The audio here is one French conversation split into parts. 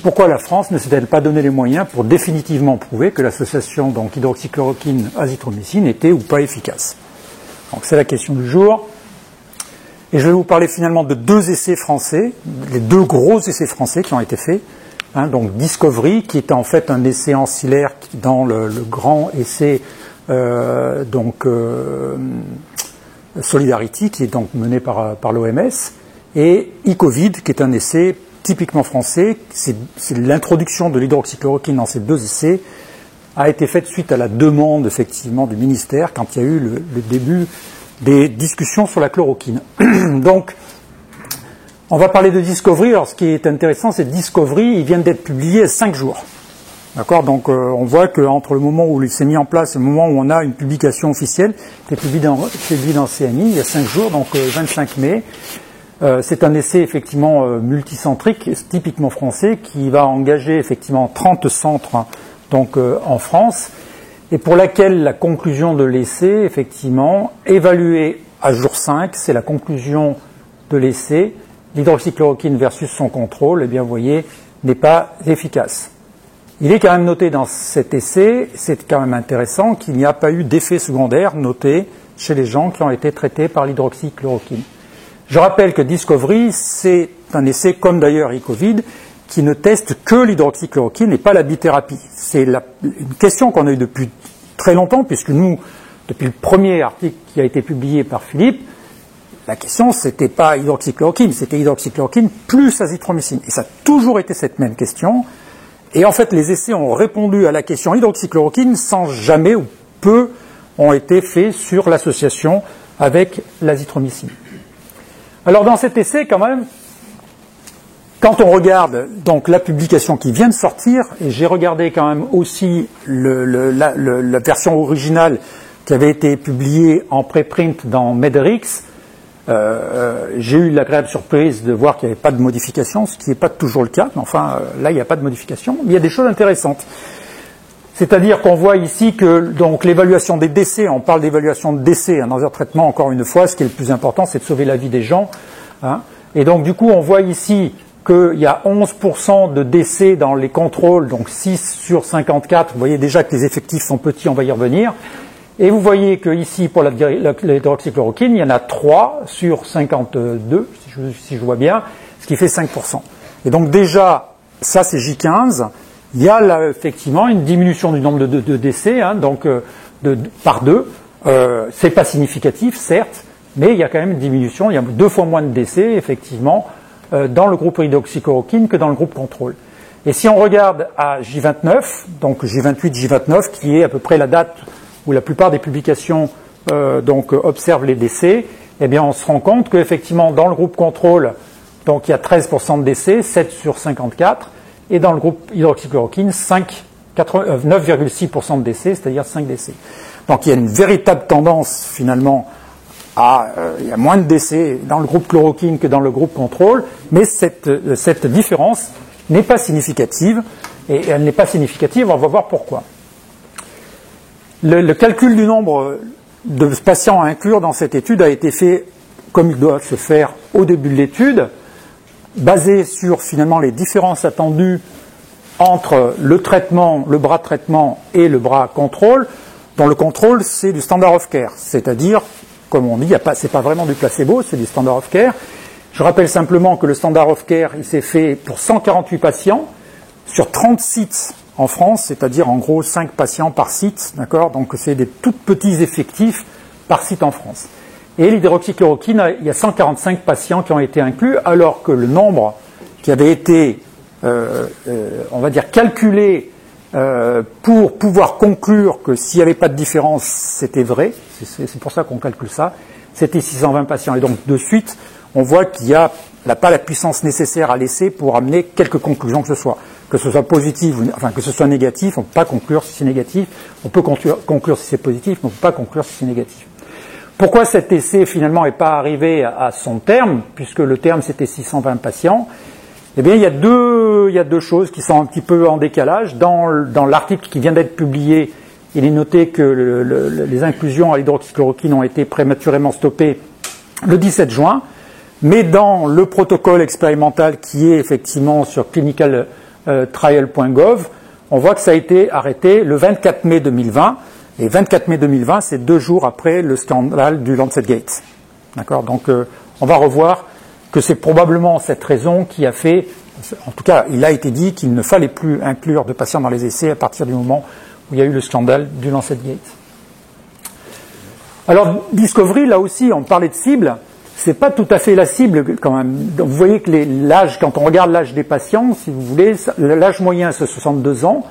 pourquoi la France ne s'est-elle pas donné les moyens pour définitivement prouver que l'association donc hydroxychloroquine-azithromycine était ou pas efficace? Donc c'est la question du jour. Et je vais vous parler finalement de deux essais français, les deux gros essais français qui ont été faits. Donc Discovery, qui était en fait un essai ancillaire dans le grand essai Solidarity, qui est donc mené par l'OMS, et e-Covid, qui est un essai typiquement français. C'est l'introduction de l'hydroxychloroquine dans ces deux essais a été faite suite à la demande effectivement du ministère quand il y a eu le début des discussions sur la chloroquine. Donc, on va parler de Discovery. Alors, ce qui est intéressant, c'est que Discovery, il vient d'être publié à 5 jours. D'accord? Donc, on voit qu'entre le moment où il s'est mis en place et le moment où on a une publication officielle, qui est publiée dans CNI, il y a 5 jours, donc 25 mai. C'est un essai effectivement multicentrique, typiquement français, qui va engager effectivement 30 centres en France, et pour laquelle la conclusion de l'essai, effectivement, évaluée à jour 5, c'est la conclusion de l'essai, l'hydroxychloroquine versus son contrôle, eh bien vous voyez, n'est pas efficace. Il est quand même noté dans cet essai, c'est quand même intéressant, qu'il n'y a pas eu d'effet secondaire noté chez les gens qui ont été traités par l'hydroxychloroquine. Je rappelle que Discovery, c'est un essai, comme d'ailleurs e-Covid, qui ne teste que l'hydroxychloroquine et pas la bithérapie. C'est une question qu'on a eue depuis très longtemps, puisque nous, depuis le premier article qui a été publié par Philippe, la question, c'était pas hydroxychloroquine, c'était hydroxychloroquine plus azithromycine. Et ça a toujours été cette même question. Et en fait, les essais ont répondu à la question hydroxychloroquine sans jamais ou peu ont été faits sur l'association avec l'azithromycine. Alors dans cet essai, quand même, quand on regarde donc la publication qui vient de sortir, et j'ai regardé quand même aussi la version originale qui avait été publiée en préprint dans Medrx, j'ai eu l'agréable surprise de voir qu'il n'y avait pas de modification, ce qui n'est pas toujours le cas, mais enfin là il n'y a pas de modification, mais il y a des choses intéressantes. C'est-à-dire qu'on voit ici que donc l'évaluation des décès, on parle d'évaluation de décès dans un traitement, encore une fois, ce qui est le plus important, c'est de sauver la vie des gens. Et donc du coup, on voit ici qu'il y a 11% de décès dans les contrôles, donc 6 sur 54. Vous voyez déjà que les effectifs sont petits, on va y revenir. Et vous voyez que ici, pour l'hydroxychloroquine, il y en a 3 sur 52, si je vois bien, ce qui fait 5%. Et donc déjà, ça c'est J15. Il y a là, effectivement, une diminution du nombre de décès, par 2. C'est pas significatif, certes, mais il y a quand même une diminution. Il y a 2 fois moins de décès, effectivement, dans le groupe hydroxychloroquine que dans le groupe contrôle. Et si on regarde à J29, donc J28, J29, qui est à peu près la date où la plupart des publications observent les décès, eh bien, on se rend compte qu'effectivement, dans le groupe contrôle, donc il y a 13% de décès, 7 sur 54. Et dans le groupe hydroxychloroquine, 9,6% de décès, c'est-à-dire 5 décès. Donc il y a une véritable tendance finalement il y a moins de décès dans le groupe chloroquine que dans le groupe contrôle, mais cette différence n'est pas significative, et elle n'est pas significative, on va voir pourquoi. Le calcul du nombre de patients à inclure dans cette étude a été fait comme il doit se faire au début de l'étude, basé sur finalement les différences attendues entre le traitement, le bras de traitement et le bras contrôle, dont le contrôle c'est du standard of care, c'est-à-dire, comme on dit, c'est pas vraiment du placebo, c'est du standard of care. Je rappelle simplement que le standard of care, il s'est fait pour 148 patients sur 30 sites en France, c'est-à-dire en gros 5 patients par site, d'accord? Donc c'est des tout petits effectifs par site en France. Et l'hydroxychloroquine, il y a 145 patients qui ont été inclus, alors que le nombre qui avait été, on va dire, calculé pour pouvoir conclure que s'il n'y avait pas de différence, c'était vrai, c'est pour ça qu'on calcule ça, c'était 620 patients. Et donc, de suite, on voit qu'il n'a pas la puissance nécessaire à l'essai pour amener quelque conclusion que ce soit. Que ce soit positif, enfin que ce soit négatif, on ne peut pas conclure si c'est négatif, on peut conclure si c'est positif, mais on ne peut pas conclure si c'est négatif. Pourquoi cet essai finalement n'est pas arrivé à son terme, puisque le terme c'était 620 patients? Eh bien, il y a deux choses qui sont un petit peu en décalage. Dans l'article qui vient d'être publié, il est noté que les inclusions à l'hydroxychloroquine ont été prématurément stoppées le 17 juin, mais dans le protocole expérimental qui est effectivement sur clinical clinicaltrial.gov, on voit que ça a été arrêté le 24 mai 2020. Et 24 mai 2020, c'est 2 jours après le scandale du LancetGate. D'accord ? Donc, on va revoir que c'est probablement cette raison qui a fait, en tout cas, il a été dit qu'il ne fallait plus inclure de patients dans les essais à partir du moment où il y a eu le scandale du LancetGate. Alors, Discovery, là aussi, on parlait de cible. C'est pas tout à fait la cible quand même. Donc, vous voyez que l'âge, quand on regarde l'âge des patients, si vous voulez, l'âge moyen c'est 62 ans.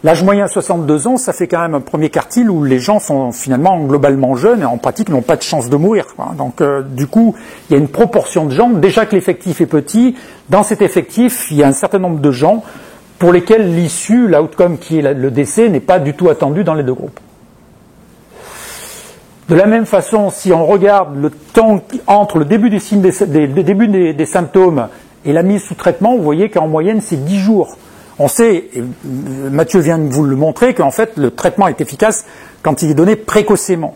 L'âge moyen 62 ans, ça fait quand même un premier quartile où les gens sont finalement globalement jeunes et en pratique n'ont pas de chance de mourir. Donc du coup, il y a une proportion de gens, déjà que l'effectif est petit, dans cet effectif, il y a un certain nombre de gens pour lesquels l'issue, l'outcome qui est le décès, n'est pas du tout attendu dans les 2 groupes. De la même façon, si on regarde le temps entre le début des symptômes et la mise sous traitement, vous voyez qu'en moyenne, c'est 10 jours. On sait, et Mathieu vient de vous le montrer, qu'en fait, le traitement est efficace quand il est donné précocement.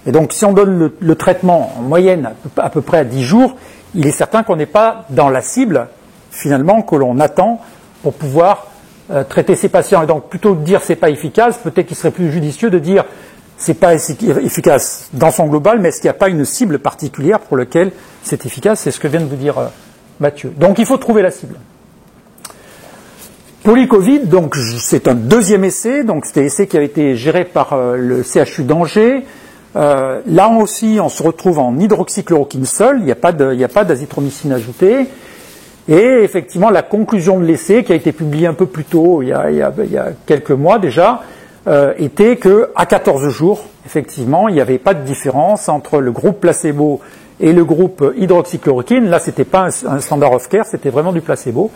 Et donc, si on donne le traitement en moyenne à peu près à 10 jours, il est certain qu'on n'est pas dans la cible, finalement, que l'on attend pour pouvoir traiter ces patients. Et donc, plutôt que de dire c'est pas efficace, peut-être qu'il serait plus judicieux de dire c'est pas efficace dans son global, mais est-ce qu'il n'y a pas une cible particulière pour laquelle c'est efficace? C'est ce que vient de vous dire Mathieu. Donc, il faut trouver la cible. Pour l'E-Covid, donc c'est un 2e essai, donc c'était un essai qui a été géré par le CHU d'Angers. Là aussi, on se retrouve en hydroxychloroquine seule, il n'y a pas d'azithromycine ajoutée. Et effectivement, la conclusion de l'essai, qui a été publiée un peu plus tôt, il y a quelques mois déjà, était qu'à 14 jours, effectivement, il n'y avait pas de différence entre le groupe placebo et le groupe hydroxychloroquine. Là, c'était pas un standard of care, c'était vraiment du placebo.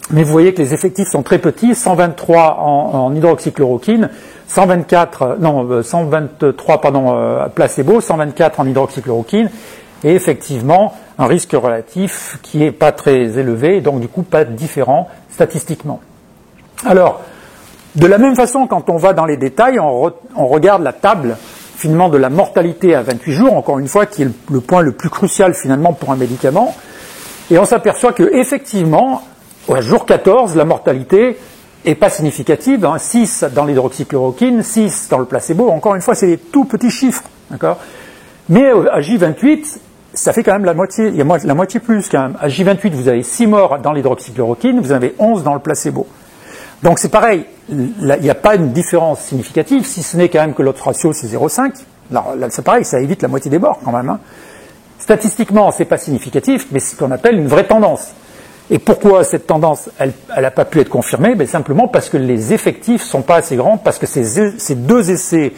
Mais vous voyez que les effectifs sont très petits, 123 en hydroxychloroquine, 123 placebo, 124 en hydroxychloroquine, et effectivement un risque relatif qui n'est pas très élevé, et donc du coup pas différent statistiquement. Alors, de la même façon, quand on va dans les détails, on regarde la table finalement de la mortalité à 28 jours, encore une fois, qui est le point le plus crucial finalement pour un médicament, et on s'aperçoit que effectivement, au jour 14, la mortalité n'est pas significative, 6 dans l'hydroxychloroquine, 6 dans le placebo, encore une fois, c'est des tout petits chiffres, d'accord ? Mais à J28, ça fait quand même la moitié, il y a la moitié plus quand même. À J28, vous avez 6 morts dans l'hydroxychloroquine, vous en avez 11 dans le placebo. Donc c'est pareil, il n'y a pas une différence significative, si ce n'est quand même que l'autre ratio c'est 0,5. Là, c'est pareil, ça évite la moitié des morts quand même. Statistiquement, c'est pas significatif, mais c'est ce qu'on appelle une vraie tendance. Et pourquoi cette tendance, elle n'a pas pu être confirmée? Simplement parce que les effectifs ne sont pas assez grands, parce que ces 2 essais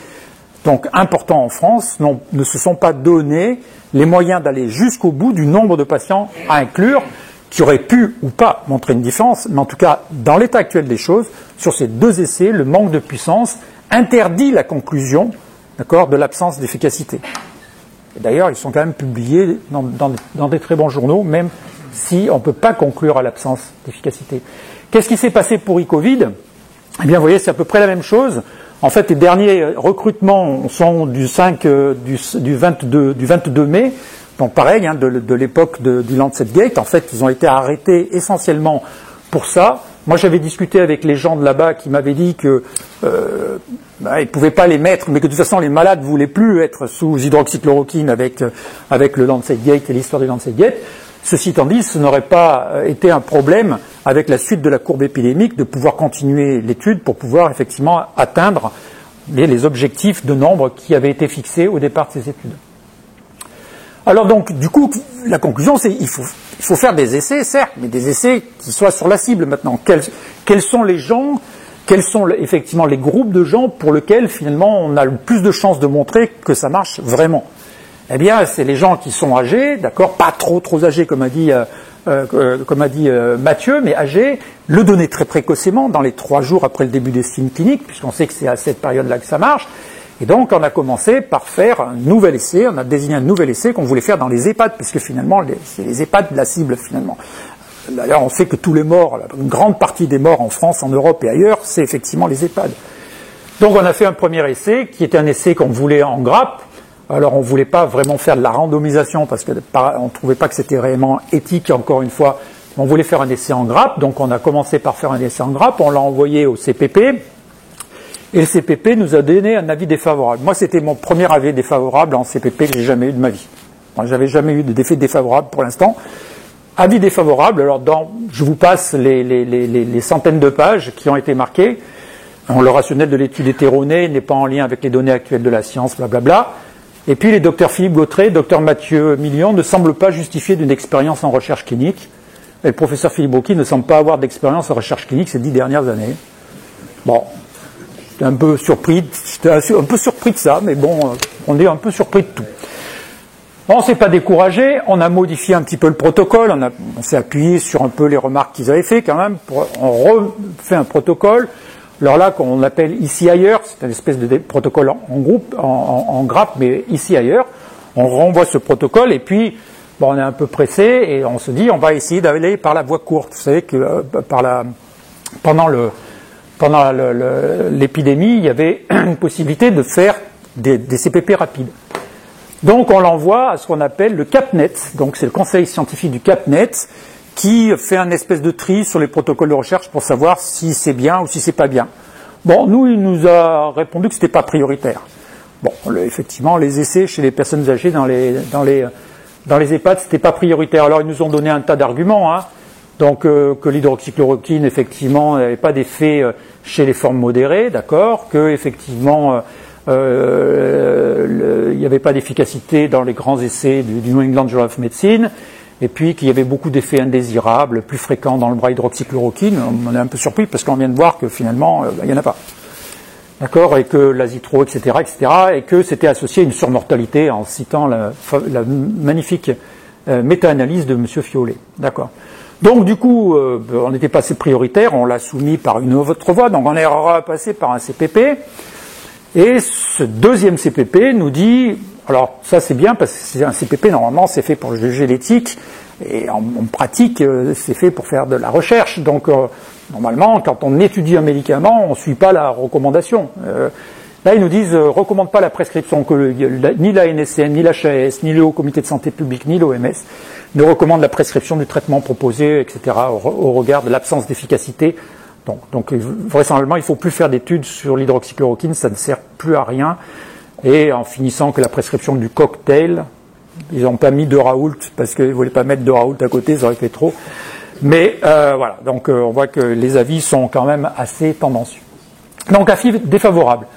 donc importants en France ne se sont pas donné les moyens d'aller jusqu'au bout du nombre de patients à inclure, qui auraient pu ou pas montrer une différence, mais en tout cas, dans l'état actuel des choses, sur ces 2 essais, le manque de puissance interdit la conclusion, d'accord, de l'absence d'efficacité. D'ailleurs, ils sont quand même publiés dans des très bons journaux, même si on ne peut pas conclure à l'absence d'efficacité. Qu'est-ce qui s'est passé pour e-Covid? Eh bien, vous voyez, c'est à peu près la même chose. En fait, les derniers recrutements sont du 22 mai. Donc, pareil, de l'époque du LancetGate. En fait, ils ont été arrêtés essentiellement pour ça. Moi, j'avais discuté avec les gens de là-bas qui m'avaient dit que ils ne pouvaient pas les mettre, mais que de toute façon, les malades ne voulaient plus être sous hydroxychloroquine avec le LancetGate et l'histoire du LancetGate. Ceci étant dit, ce n'aurait pas été un problème avec la suite de la courbe épidémique de pouvoir continuer l'étude pour pouvoir effectivement atteindre les objectifs de nombre qui avaient été fixés au départ de ces études. Alors donc, du coup, la conclusion, c'est qu'il faut faire des essais, certes, mais des essais qui soient sur la cible maintenant. Quels sont les gens, quels sont effectivement les groupes de gens pour lesquels finalement on a le plus de chances de montrer que ça marche vraiment? Eh bien, c'est les gens qui sont âgés, d'accord, pas trop âgés comme a dit Mathieu, mais âgés, le donner très précocement, dans les 3 jours après le début des signes cliniques, puisqu'on sait que c'est à cette période-là que ça marche. Et donc, on a commencé par faire un nouvel essai, on a désigné un nouvel essai qu'on voulait faire dans les EHPAD, puisque finalement, c'est les EHPAD la cible, finalement. D'ailleurs, on sait que tous les morts, une grande partie des morts en France, en Europe et ailleurs, c'est effectivement les EHPAD. Donc, on a fait un premier essai, qui était un essai qu'on voulait en grappe. Alors, on ne voulait pas vraiment faire de la randomisation, parce qu'on ne trouvait pas que c'était réellement éthique, encore une fois, On voulait faire un essai en grappe, donc on a commencé par faire un essai en grappe, on l'a envoyé au CPP, et le CPP nous a donné un avis défavorable. Moi, c'était mon premier avis défavorable en CPP que j'ai jamais eu de ma vie. J'avais jamais eu d'effet défavorable pour l'instant. Avis défavorable, alors je vous passe les centaines de pages qui ont été marquées. Le rationnel de l'étude est erroné, n'est pas en lien avec les données actuelles de la science, blablabla. Et puis les docteurs Philippe Gautret, docteur Mathieu Million ne semblent pas justifier d'une expérience en recherche clinique. Et le professeur Philippe Brocky ne semble pas avoir d'expérience en recherche clinique ces 10 dernières années. Bon, j'étais un peu surpris de ça, mais bon, on est un peu surpris de tout. On ne s'est pas découragé, on a modifié un petit peu le protocole, on s'est appuyé sur un peu les remarques qu'ils avaient fait quand même, on refait un protocole. Alors là, qu'on appelle ici ailleurs, c'est une espèce de protocole en groupe, en grappe, mais ici ailleurs. On renvoie ce protocole et puis, bon, on est un peu pressé et on se dit, on va essayer d'aller par la voie courte. Vous savez que pendant l'épidémie, il y avait une possibilité de faire des CPP rapides. Donc on l'envoie à ce qu'on appelle le CAPNet, donc c'est le conseil scientifique du CAPNet, qui fait un espèce de tri sur les protocoles de recherche pour savoir si c'est bien ou si c'est pas bien. Bon, nous, il nous a répondu que c'était pas prioritaire. Bon, effectivement, les essais chez les personnes âgées dans les EHPAD, c'était pas prioritaire. Alors, ils nous ont donné un tas d'arguments, hein. Donc, que l'hydroxychloroquine, effectivement, n'avait pas d'effet chez les formes modérées, d'accord, que, effectivement, il n'y avait pas d'efficacité dans les grands essais du New England Journal of Medicine, et puis qu'il y avait beaucoup d'effets indésirables, plus fréquents dans le bras hydroxychloroquine. On est un peu surpris parce qu'on vient de voir que finalement, il n'y en a pas. D'accord, et que l'azitro, etc., et que c'était associé à une surmortalité en citant la magnifique méta-analyse de M. Fiolet. D'accord. Donc du coup, on n'était pas assez prioritaire, on l'a soumis par une autre voie, donc on est repassé par un CPP, et ce deuxième CPP nous dit, alors ça c'est bien parce que c'est un CPP, normalement c'est fait pour juger l'éthique, et en pratique c'est fait pour faire de la recherche, donc normalement quand on étudie un médicament, on ne suit pas la recommandation. Là ils nous disent, recommande pas la prescription, que ni la NSM, ni l'HAS, ni le Haut Comité de Santé Publique, ni l'OMS ne recommandent la prescription du traitement proposé, etc., au regard de l'absence d'efficacité. Donc vraisemblablement, il ne faut plus faire d'études sur l'hydroxychloroquine, ça ne sert plus à rien. Et en finissant que la prescription du cocktail, ils n'ont pas mis de Raoult, parce qu'ils ne voulaient pas mettre de Raoult à côté, ça aurait fait trop. Mais voilà, donc on voit que les avis sont quand même assez tendancieux. Donc avis défavorable.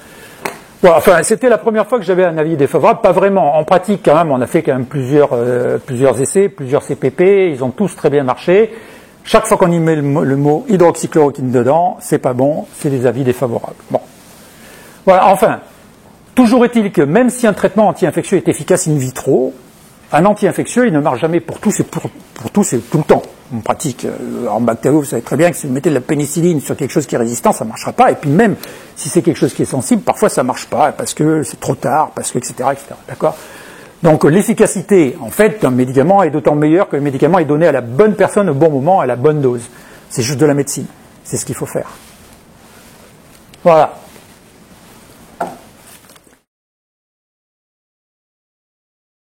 Bon, enfin, c'était la première fois que j'avais un avis défavorable, pas vraiment. En pratique, quand même, on a fait quand même plusieurs essais, plusieurs CPP, ils ont tous très bien marché. Chaque fois qu'on y met le mot hydroxychloroquine dedans, c'est pas bon, c'est des avis défavorables. Bon. Voilà, enfin, toujours est-il que même si un traitement anti-infectieux est efficace in vitro, un anti-infectieux, il ne marche jamais pour tous et pour tous et tout le temps. En pratique, en bactérie, vous savez très bien que si vous mettez de la pénicilline sur quelque chose qui est résistant, ça ne marchera pas. Et puis même si c'est quelque chose qui est sensible, parfois ça ne marche pas parce que c'est trop tard, parce que etc. D'accord ? Donc l'efficacité, en fait, d'un médicament est d'autant meilleure que le médicament est donné à la bonne personne au bon moment, à la bonne dose. C'est juste de la médecine. C'est ce qu'il faut faire. Voilà.